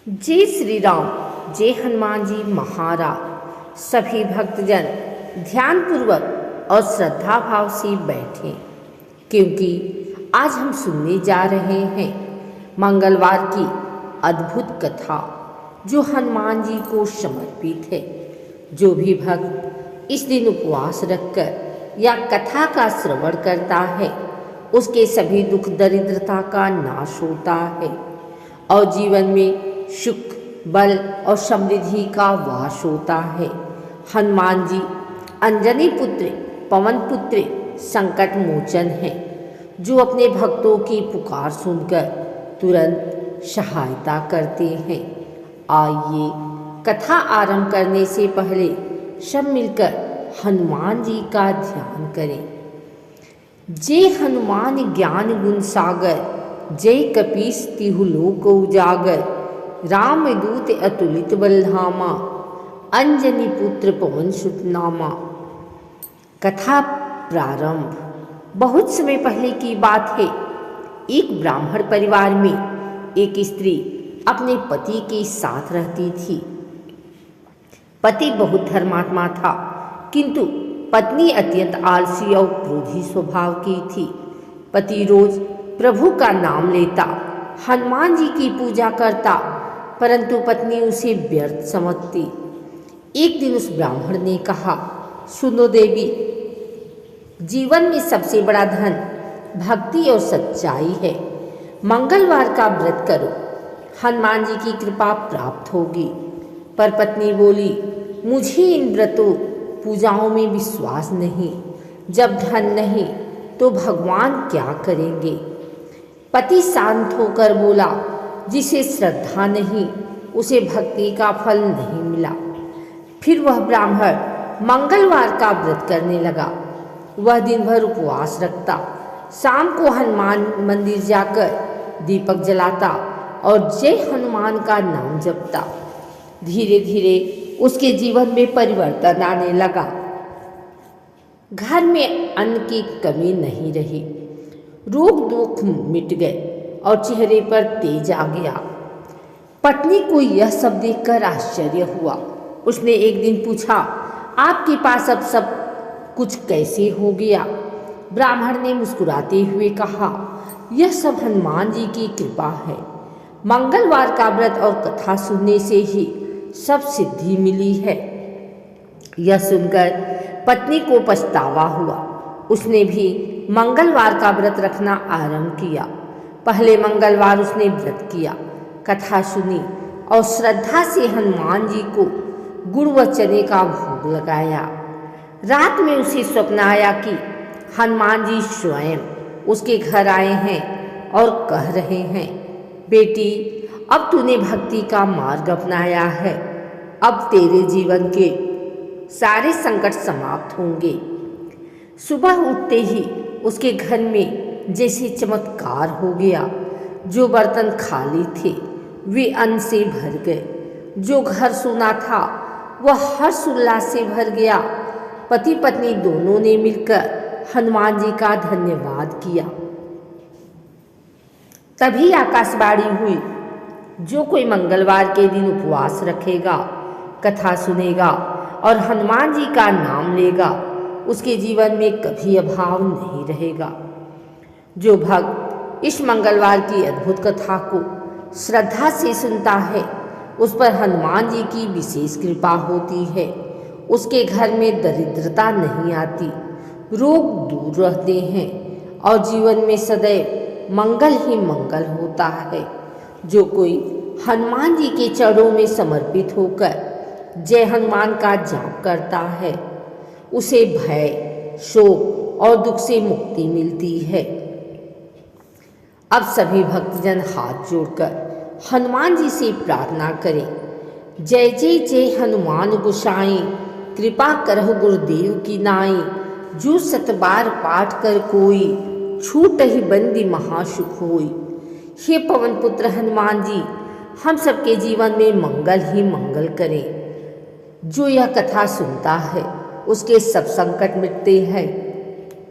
जय श्री राम। जय हनुमान जी महाराज। सभी भक्तजन ध्यानपूर्वक और श्रद्धा भाव से बैठें, क्योंकि आज हम सुनने जा रहे हैं मंगलवार की अद्भुत कथा जो हनुमान जी को समर्पित है। जो भी भक्त इस दिन उपवास रखकर या कथा का श्रवण करता है, उसके सभी दुख दरिद्रता का नाश होता है और जीवन में सुख, बल और समृद्धि का वास होता है। हनुमान जी अंजनी पुत्र, पवन पुत्र, संकट मोचन हैं, जो अपने भक्तों की पुकार सुनकर तुरंत सहायता करते हैं। आइए कथा आरंभ करने से पहले सब मिलकर हनुमान जी का ध्यान करें। जय हनुमान ज्ञान गुण सागर, जय कपीस तिहु लोक उजागर, रामदूत अतुलित बलधामा, अंजनी पुत्र पवन सुत नामा। कथा प्रारंभ। बहुत समय पहले की बात है। एक ब्राह्मण परिवार में एक स्त्री अपने पति के साथ रहती थी। पति बहुत धर्मात्मा था, किंतु पत्नी अत्यंत आलसी और क्रोधी स्वभाव की थी। पति रोज प्रभु का नाम लेता, हनुमान जी की पूजा करता, परंतु पत्नी उसे व्यर्थ समझती। एक दिन उस ब्राह्मण ने कहा, सुनो देवी, जीवन में सबसे बड़ा धन भक्ति और सच्चाई है। मंगलवार का व्रत करो, हनुमान जी की कृपा प्राप्त होगी। पर पत्नी बोली, मुझे इन व्रतों पूजाओं में विश्वास नहीं। जब धन नहीं तो भगवान क्या करेंगे। पति शांत होकर बोला, जिसे श्रद्धा नहीं उसे भक्ति का फल नहीं मिला। फिर वह ब्राह्मण मंगलवार का व्रत करने लगा। वह दिन भर उपवास रखता, शाम को हनुमान मंदिर जाकर दीपक जलाता और जय हनुमान का नाम जपता। धीरे धीरे उसके जीवन में परिवर्तन आने लगा। घर में अन्न की कमी नहीं रही, रोग दुख मिट गए और चेहरे पर तेज आ गया। पत्नी को यह सब देखकर आश्चर्य हुआ। उसने एक दिन पूछा, आपके पास अब सब कुछ कैसे हो गया। ब्राह्मण ने मुस्कुराते हुए कहा, यह सब हनुमान जी की कृपा है। मंगलवार का व्रत और कथा सुनने से ही सब सिद्धि मिली है। यह सुनकर पत्नी को पछतावा हुआ। उसने भी मंगलवार का व्रत रखना आरंभ किया। पहले मंगलवार उसने व्रत किया, कथा सुनी और श्रद्धा से हनुमान जी को गुड़ व चने का भोग लगाया। रात में उसे स्वप्न आया कि हनुमान जी स्वयं उसके घर आए हैं और कह रहे हैं, बेटी, अब तूने भक्ति का मार्ग अपनाया है, अब तेरे जीवन के सारे संकट समाप्त होंगे। सुबह उठते ही उसके घर में जैसे चमत्कार हो गया। जो बर्तन खाली थे वे अन्न से भर गए। जो घर सूना था वह हर्ष उल्लास से भर गया। पति पत्नी दोनों ने मिलकर हनुमान जी का धन्यवाद किया। तभी आकाशवाणी हुई, जो कोई मंगलवार के दिन उपवास रखेगा, कथा सुनेगा और हनुमान जी का नाम लेगा, उसके जीवन में कभी अभाव नहीं रहेगा। जो भक्त इस मंगलवार की अद्भुत कथा को श्रद्धा से सुनता है, उस पर हनुमान जी की विशेष कृपा होती है। उसके घर में दरिद्रता नहीं आती, रोग दूर रहते हैं और जीवन में सदैव मंगल ही मंगल होता है। जो कोई हनुमान जी के चरणों में समर्पित होकर जय हनुमान का जाप करता है, उसे भय, शोक और दुख से मुक्ति मिलती है। अब सभी भक्तजन हाथ जोड़कर हनुमान जी से प्रार्थना करें। जय जय जय हनुमान गोसाई, कृपा करहु गुरुदेव की नाई। जो सतबार पाठ कर कोई, छूट ही बंदी महासुख होई। हे पवन पुत्र हनुमान जी, हम सबके जीवन में मंगल ही मंगल करें। जो यह कथा सुनता है उसके सब संकट मिटते हैं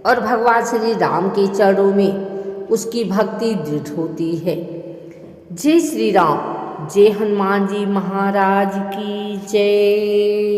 और भगवान श्री राम के चरणों में उसकी भक्ति दृढ़ होती है। जय श्री राम। जय हनुमान जी महाराज की जय।